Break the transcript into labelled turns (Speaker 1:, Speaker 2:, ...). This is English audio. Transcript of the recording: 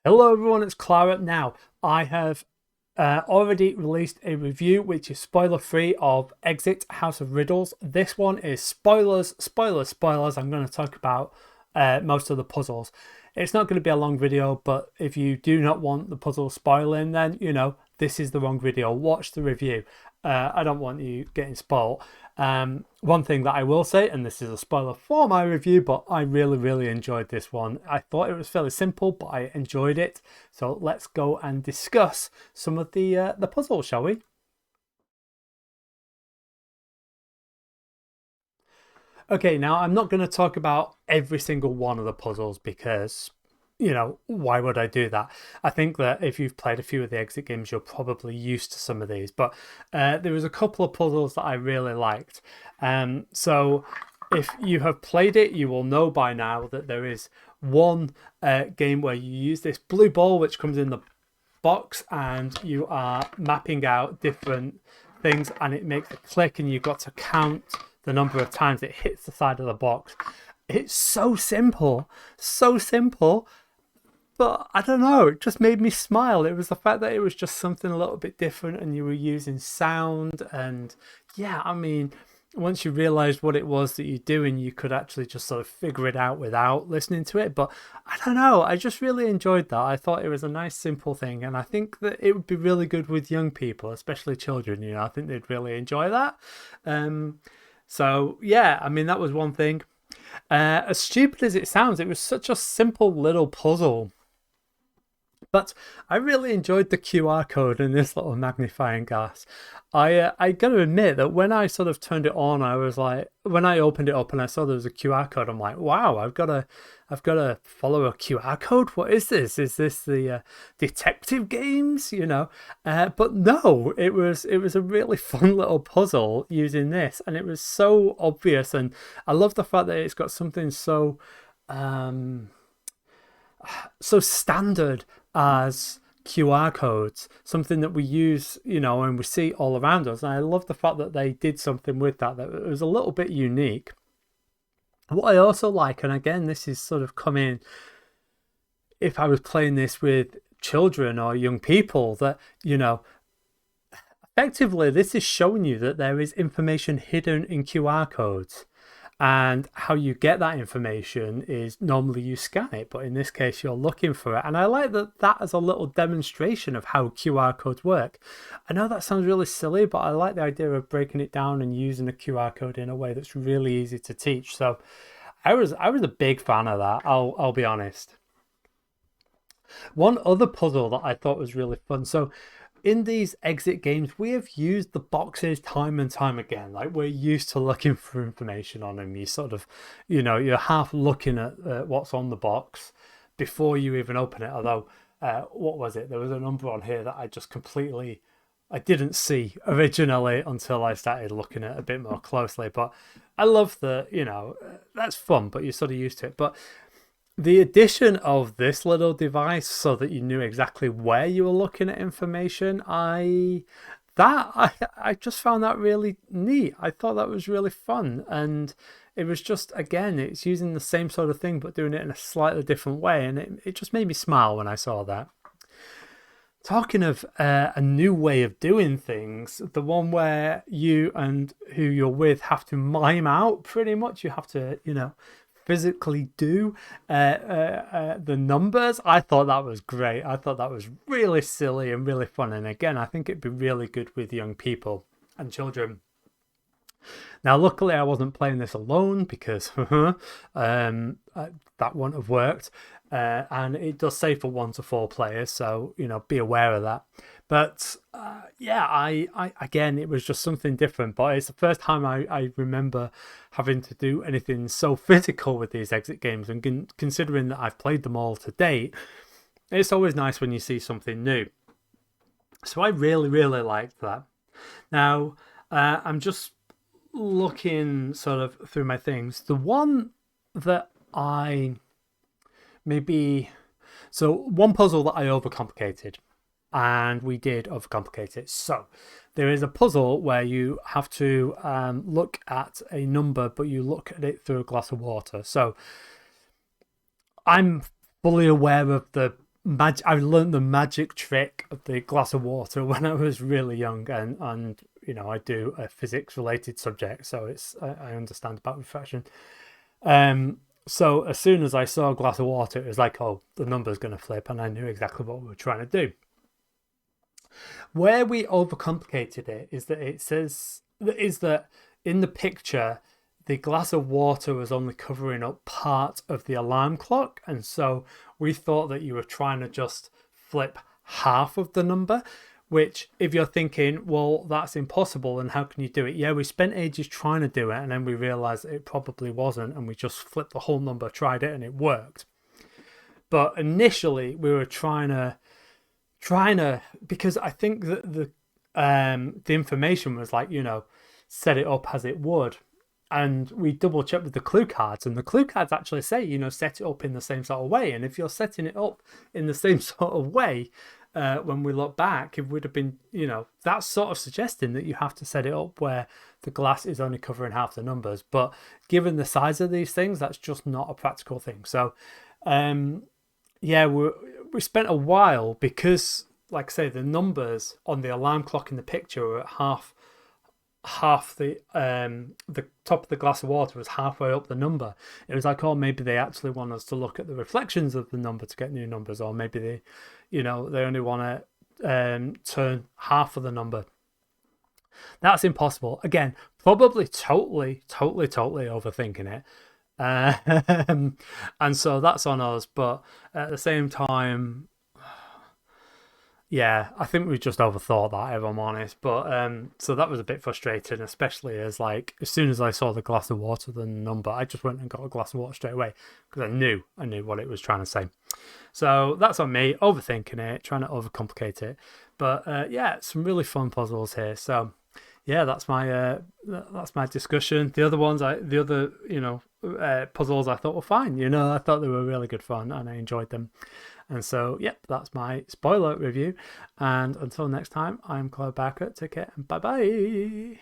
Speaker 1: Hello everyone, it's Clara. Now, I have already released a review which is spoiler free of Exit House of Riddles. This one is spoilers, spoilers, spoilers. I'm going to talk about most of the puzzles. It's not going to be a long video, but if you do not want the puzzle spoiling, then this is the wrong video. Watch the review. I don't want you getting spoiled. One thing that I will say, and this is a spoiler for my review, but I really enjoyed this one. I thought it was fairly simple, but I enjoyed it. So let's go and discuss some of the puzzles, shall we? Okay, now I'm not going to talk about every single one of the puzzles because, why would I do that? I think that if you've played a few of the exit games, you're probably used to some of these. But there was a couple of puzzles that I really liked. So if you have played it, you will know by now that there is one game where you use this blue ball, which comes in the box, and you are mapping out different things, and it makes a click, and you've got to count the number of times it hits the side of the box. It's so simple, but I don't know, it just made me smile. It was the fact that it was just something a little bit different and you were using sound. And yeah, I mean, once you realized what it was that you're doing, you could actually just sort of figure it out without listening to it. But I don't know, I just really enjoyed that. I thought it was a nice, simple thing. And I think that it would be really good with young people, especially children. I think they'd really enjoy that. So yeah, I mean, that was one thing. As stupid as it sounds, it was such a simple little puzzle. But I really enjoyed the QR code in this little magnifying glass. I got to admit that when I sort of turned it on, I was like, when I opened it up and I saw there was a QR code, I'm like, wow, I've got to follow a QR code. What is this? Is this the detective games? But no, it was a really fun little puzzle using this, and it was so obvious, and I love the fact that it's got something um so standard as QR codes, something that we use, and we see all around us. And I love the fact that they did something with that that was a little bit unique. What I also like, and again, this is sort of coming if I was playing this with children or young people, that, effectively this is showing you that there is information hidden in QR codes. And how you get that information is normally you scan it, but in this case you're looking for it. And I like that as a little demonstration of how QR codes work. I know that sounds really silly, but I like the idea of breaking it down and using a QR code in a way that's really easy to teach. So I was a big fan of that. I'll be honest. One other puzzle that I thought was really fun. So in these exit games, we have used the boxes time and time again. Like, we're used to looking for information on them. You sort of, you're half looking at what's on the box before you even open it. Although, what was it? There was a number on here that I didn't see originally until I started looking at it a bit more closely. But I love that's fun, but you're sort of used to it. But the addition of this little device so that you knew exactly where you were looking at information, I just found that really neat. I thought that was really fun, and it was just, again, it's using the same sort of thing but doing it in a slightly different way, and it just made me smile when I saw that. Talking of a new way of doing things, the one where you and who you're with have to mime out, pretty much. You have to, physically do the numbers. I thought that was great. I thought that was really silly and really fun. And again, I think it'd be really good with young people and children. Now, luckily, I wasn't playing this alone because that wouldn't have worked. And it does say for 1 to 4 players, so be aware of that. But yeah, I again, it was just something different. But it's the first time I remember having to do anything so physical with these exit games, and considering that I've played them all to date, it's always nice when you see something new. So I really liked that. Now, I'm just looking sort of through my things. The one that I maybe so one puzzle that I overcomplicated, and we did overcomplicate it. So there is a puzzle where you have to look at a number, but you look at it through a glass of water. So I'm fully aware of the I learned the magic trick of the glass of water when I was really young, and you know, I do a physics related subject, so I understand about refraction. So as soon as I saw a glass of water, it was like, oh, the number's going to flip, and I knew exactly what we were trying to do. Where we overcomplicated it is that it says that in the picture, the glass of water was only covering up part of the alarm clock, and so we thought that you were trying to just flip half of the number. Which, if you're thinking, well, that's impossible, and how can you do it? Yeah, we spent ages trying to do it, and then we realized that it probably wasn't, and we just flipped the whole number, tried it, and it worked. But initially, we were trying to, because I think that the information was like, you know, set it up as it would. And we double checked with the clue cards, and the clue cards actually say, you know, set it up in the same sort of way. And if you're setting it up in the same sort of way, when we look back, it would have been, you know, that's sort of suggesting that you have to set it up where the glass is only covering half the numbers. But given the size of these things, that's just not a practical thing. So, yeah, we spent a while because, like I say, the numbers on the alarm clock in the picture were at half the top of the glass of water was halfway up the number. It was like, oh, maybe they actually want us to look at the reflections of the number to get new numbers, or maybe they, you know, they only want to turn half of the number. That's impossible. Again, probably totally overthinking it. And so that's on us, but at the same time, yeah, I think we just overthought that, if I'm honest. But so that was a bit frustrating, especially as, like, as soon as I saw the glass of water, the number, I just went and got a glass of water straight away because I knew what it was trying to say. So that's on me, overthinking it, trying to overcomplicate it. But yeah, some really fun puzzles here. So yeah, that's my discussion. The other puzzles I thought were fine. You know, I thought they were really good fun and I enjoyed them. And so, yep, that's my spoiler review. And until next time, I'm Clara Barker. Take care and bye-bye.